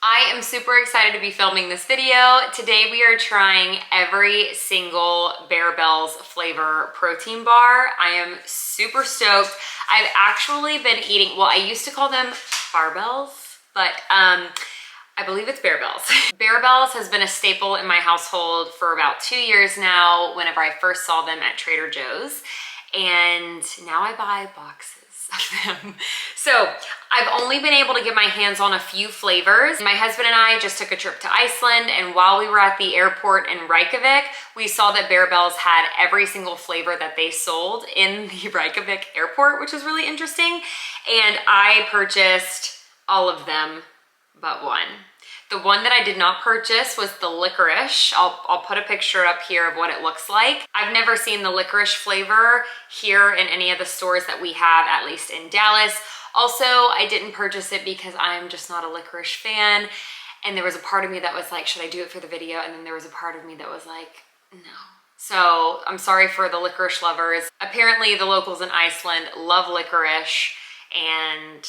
I am super excited to be filming this video. Today we are trying every single Barebells flavor protein bar. I am super stoked. I've actually been eating, well, I used to call them Barebells, but I believe it's Barebells. Barebells has been a staple in my household for about 2 years now whenever I first saw them at Trader Joe's. And now I buy boxes of them. So I've only been able to get my hands on a few flavors. My husband and I just took a trip to Iceland, and while we were at the airport in Reykjavik, we saw that Barebells had every single flavor that they sold in the Reykjavik airport, which is really interesting. And I purchased all of them but one. The one that I did not purchase was the licorice. I'll put a picture up here of what it looks like. I've never seen the licorice flavor here in any of the stores that we have, at least in Dallas. Also, I didn't purchase it because I'm just not a licorice fan. And there was a part of me that was like, should I do it for the video? And then there was a part of me that was like, no. So I'm sorry for the licorice lovers. Apparently the locals in Iceland love licorice, and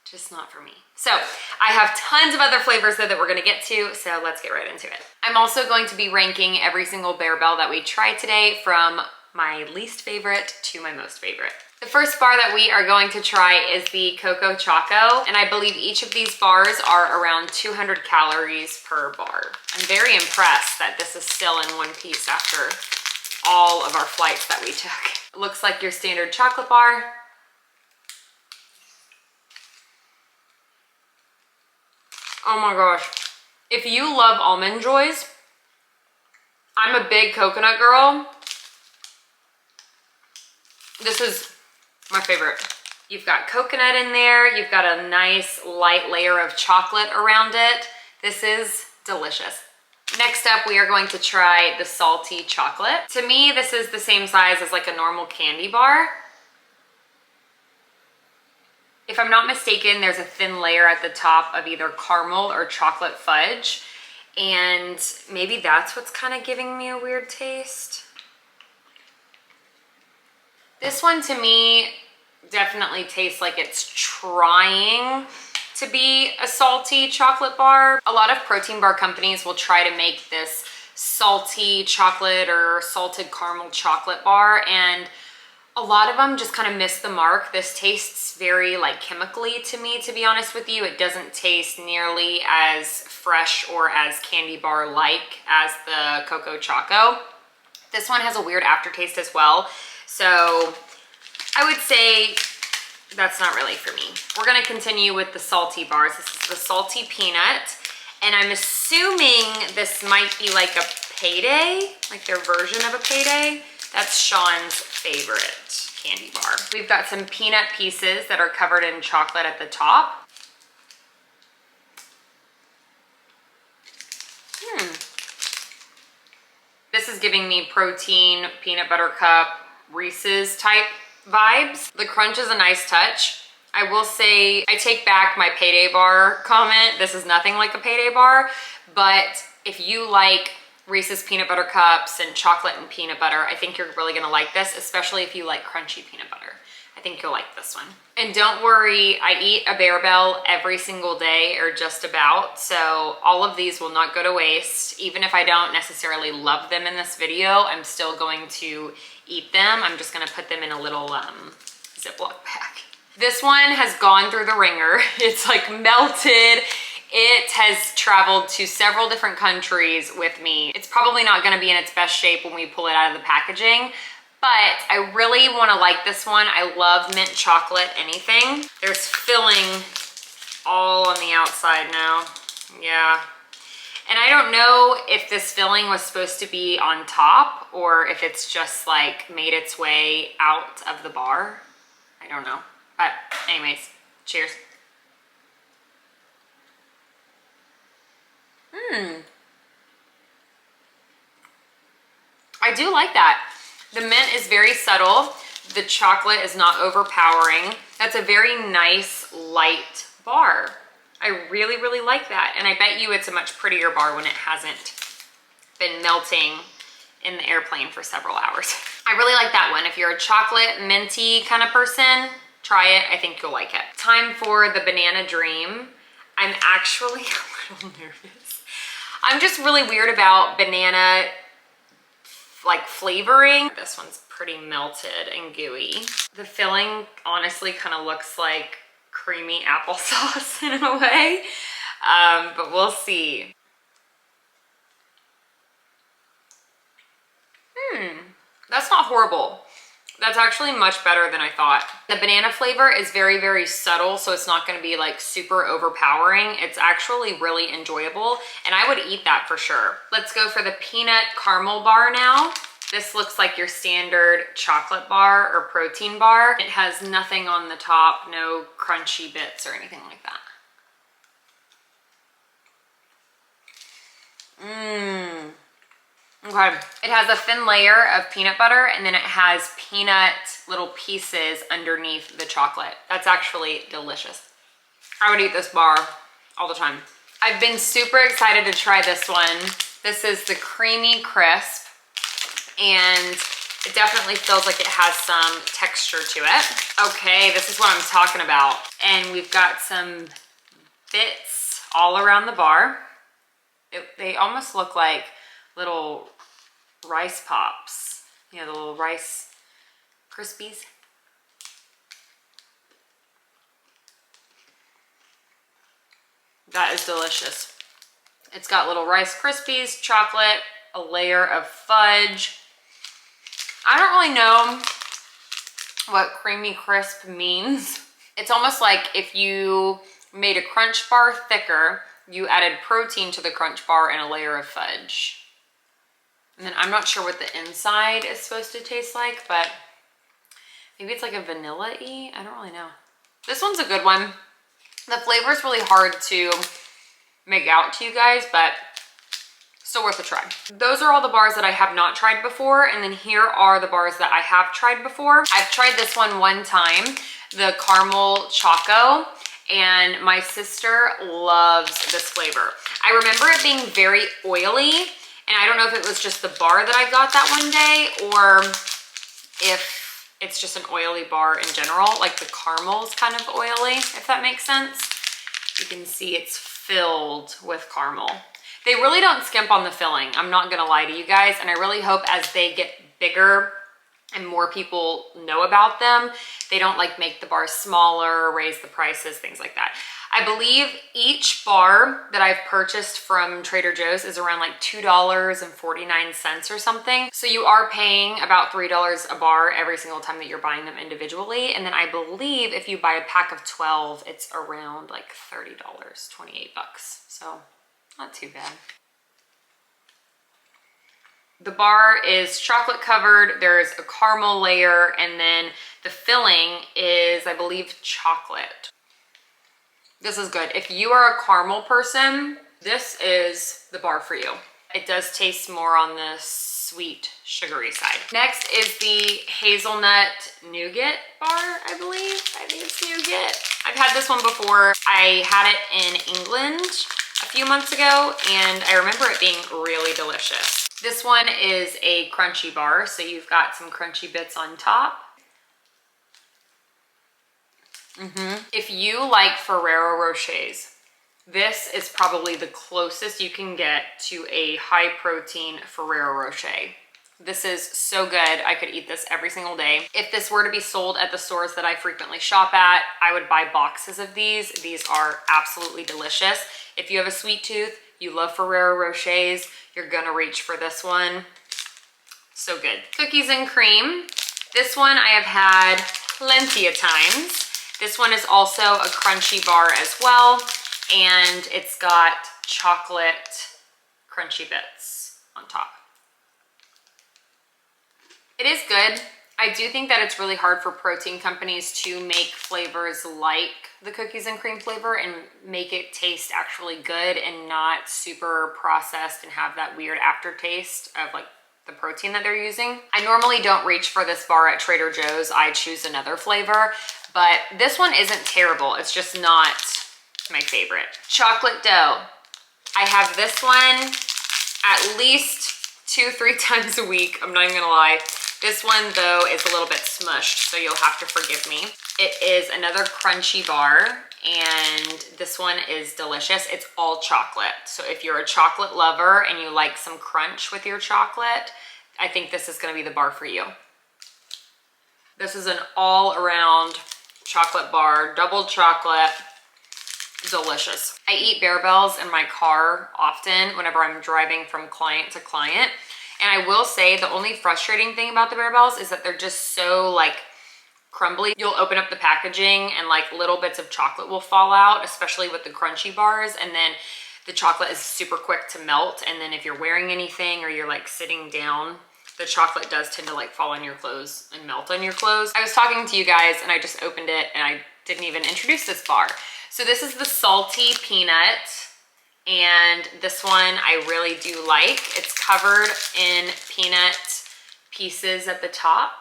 just not for me. So I have tons of other flavors though that we're gonna get to, so let's get right into it. I'm also going to be ranking every single Barebell that we tried today from my least favorite to my most favorite. The first bar that we are going to try is the Coco Choco, and I believe each of these bars are around 200 calories per bar. I'm very impressed that this is still in one piece after all of our flights that we took. It looks like your standard chocolate bar. Oh my gosh. If you love Almond Joys, I'm a big coconut girl. This is my favorite. You've got coconut in there. You've got a nice light layer of chocolate around it. This is delicious. Next up, we are going to try the salty chocolate. To me, this is the same size as like a normal candy bar. If I'm not mistaken, there's a thin layer at the top of either caramel or chocolate fudge, and maybe that's what's kind of giving me a weird taste. This one to me definitely tastes like it's trying to be a salty chocolate bar. A lot of protein bar companies will try to make this salty chocolate or salted caramel chocolate bar, and a lot of them just kind of miss the mark. This tastes very like chemically to me, to be honest with you. It doesn't taste nearly as fresh or as candy bar like as the Coco Choco. This one has a weird aftertaste as well. So I would say that's not really for me. We're gonna continue with the salty bars. This is the salty peanut, and I'm assuming this might be like a payday, like their version of a payday. That's Sean's favorite candy bar. We've got some peanut pieces that are covered in chocolate at the top. This is giving me protein, peanut butter cup, Reese's type vibes. The crunch is a nice touch. I will say, I take back my payday bar comment. This is nothing like a payday bar, but if you like Reese's peanut butter cups and chocolate and peanut butter, I think you're really gonna like this, especially if you like crunchy peanut butter. I think you'll like this one. And don't worry, I eat a Barebell every single day, or just about, so all of these will not go to waste. Even if I don't necessarily love them in this video, I'm still going to eat them. I'm just gonna put them in a little Ziploc bag. This one has gone through the ringer. It's like melted. It has traveled to several different countries with me. It's probably not gonna be in its best shape when we pull it out of the packaging, but I really wanna like this one. I love mint chocolate anything. There's filling all on the outside now. Yeah. And I don't know if this filling was supposed to be on top or if it's just like made its way out of the bar. I don't know. But anyways, cheers. I do like that. The mint is very subtle. The chocolate is not overpowering. That's a very nice light bar. I really, really like that. And I bet you it's a much prettier bar when it hasn't been melting in the airplane for several hours. I really like that one. If you're a chocolate minty kind of person, try it. I think you'll like it. Time for the Banana Dream. I'm actually a little nervous. I'm just really weird about banana like flavoring. This one's pretty melted and gooey. The filling honestly kind of looks like creamy applesauce in a way, but we'll see. That's not horrible. That's actually much better than I thought. The banana flavor is very, very subtle, so it's not gonna be like super overpowering. It's actually really enjoyable, and I would eat that for sure. Let's go for the peanut caramel bar now. This looks like your standard chocolate bar or protein bar. It has nothing on the top, no crunchy bits or anything like that. Okay, it has a thin layer of peanut butter, and then it has peanut little pieces underneath the chocolate. That's actually delicious. I would eat this bar all the time. I've been super excited to try this one. This is the creamy crisp, and it definitely feels like it has some texture to it. Okay, this is what I'm talking about. And we've got some bits all around the bar. They almost look like little rice pops, you know, the little rice Krispies. That is delicious. It's got little Rice Krispies, chocolate, a layer of fudge. I don't really know what creamy crisp means. It's almost like if you made a crunch bar thicker, you added protein to the crunch bar and a layer of fudge. And then I'm not sure what the inside is supposed to taste like, but maybe it's like a vanilla-y. I don't really know. This one's a good one. The flavor is really hard to make out to you guys, but still worth a try. Those are all the bars that I have not tried before, and then here are the bars that I have tried before. I've tried this one time, the caramel choco, and my sister loves this flavor. I remember it being very oily, and I don't know if it was just the bar that I got that one day, or if it's just an oily bar in general. Like the caramel is kind of oily, if that makes sense. You can see it's filled with caramel. They really don't skimp on the filling, I'm not gonna lie to you guys, and I really hope as they get bigger and more people know about them, they don't like make the bars smaller, raise the prices, things like that. I believe each bar that I've purchased from Trader Joe's is around like $2.49 or something. So you are paying about $3 a bar every single time that you're buying them individually. And then I believe if you buy a pack of 12, it's around like $30, 28 bucks. So not too bad. The bar is chocolate covered, there's a caramel layer, and then the filling is, I believe, chocolate. This is good. If you are a caramel person, this is the bar for you. It does taste more on the sweet, sugary side. Next is the hazelnut nougat bar, I believe. I think it's nougat. I've had this one before. I had it in England a few months ago, and I remember it being really delicious. This one is a crunchy bar, so you've got some crunchy bits on top. If you like Ferrero Rochers, this is probably the closest you can get to a high protein Ferrero Rocher. This is so good. I could eat this every single day. If this were to be sold at the stores that I frequently shop at, I would buy boxes of these. These are absolutely delicious. If you have a sweet tooth, you love Ferrero Rochers, you're gonna reach for this one. So good. Cookies and cream. This one I have had plenty of times. This one is also a crunchy bar as well, and it's got chocolate crunchy bits on top. It is good. I do think that it's really hard for protein companies to make flavors like the cookies and cream flavor and make it taste actually good and not super processed and have that weird aftertaste of like the protein that they're using. I normally don't reach for this bar at Trader Joe's. I choose another flavor, but this one isn't terrible. It's just not my favorite. Chocolate dough. I have this one at least 2-3 times a week. I'm not even gonna lie. This one though is a little bit smushed, so you'll have to forgive me. It is another crunchy bar, and this one is delicious. It's all chocolate. So if you're a chocolate lover and you like some crunch with your chocolate, I think this is gonna be the bar for you. This is an all-around chocolate bar, double chocolate, delicious. I eat Barebells in my car often whenever I'm driving from client to client. And I will say the only frustrating thing about the Barebells is that they're just so like crumbly. You'll open up the packaging and like little bits of chocolate will fall out, especially with the crunchy bars. And then the chocolate is super quick to melt. And then if you're wearing anything or you're like sitting down, the chocolate does tend to like fall on your clothes and melt on your clothes. I was talking to you guys and I just opened it and I didn't even introduce this bar. So this is the salty peanut. And this one I really do like. It's covered in peanut pieces at the top.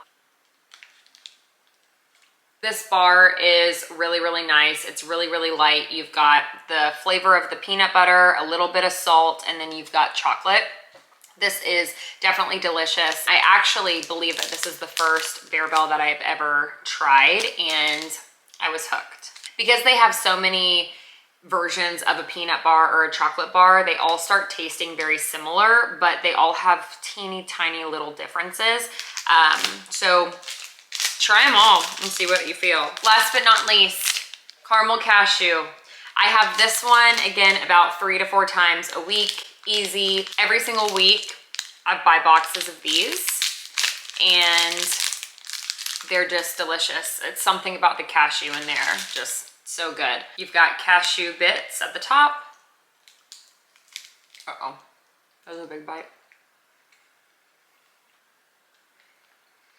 This bar is really, really nice. It's really, really light. You've got the flavor of the peanut butter, a little bit of salt, and then you've got chocolate. This is definitely delicious. I actually believe that this is the first Barebell that I've ever tried, and I was hooked. Because they have so many versions of a peanut bar or a chocolate bar, they all start tasting very similar, but they all have teeny tiny little differences. So try them all and see what you feel. Last but not least, caramel cashew. I have this one, again, about 3 to 4 times a week, easy. Every single week, I buy boxes of these, and they're just delicious. It's something about the cashew in there, just so good. You've got cashew bits at the top. Uh-oh, that was a big bite.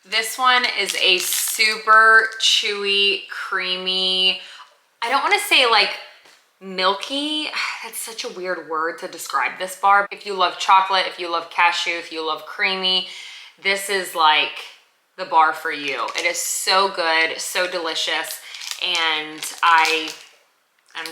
This one is a super chewy, creamy, I don't want to say like milky. That's such a weird word to describe this bar. If you love chocolate, if you love cashew, if you love creamy, this is like the bar for you. It is so good, so delicious, and I'm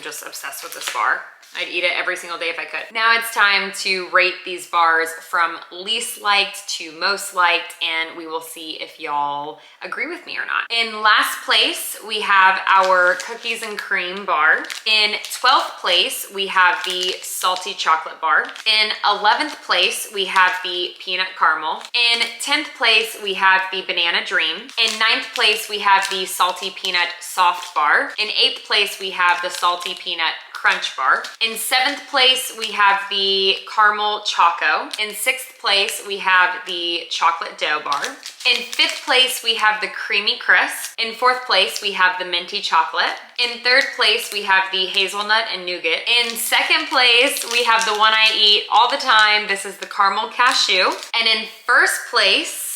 just obsessed with this bar. I'd eat it every single day if I could. Now it's time to rate these bars from least liked to most liked, and we will see if y'all agree with me or not. In last place, we have our cookies and cream bar. In 12th place, we have the salty chocolate bar. In 11th place, we have the peanut caramel. In 10th place, we have the banana dream. In 9th place, we have the salty peanut soft bar. In 8th place, we have the salty peanut crunch bar. In 7th place, we have the caramel choco. In 6th place, we have the chocolate dough bar. In 5th place, we have the creamy crisp. In 4th place, we have the minty chocolate. In 3rd place, we have the hazelnut and nougat. In 2nd place, we have the one I eat all the time. This is the caramel cashew. And in 1st place,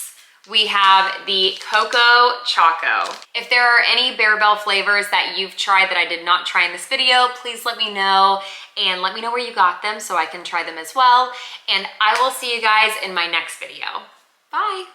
we have the Cocoa Choco. If there are any Barebell flavors that you've tried that I did not try in this video, please let me know, and let me know where you got them so I can try them as well. And I will see you guys in my next video. Bye.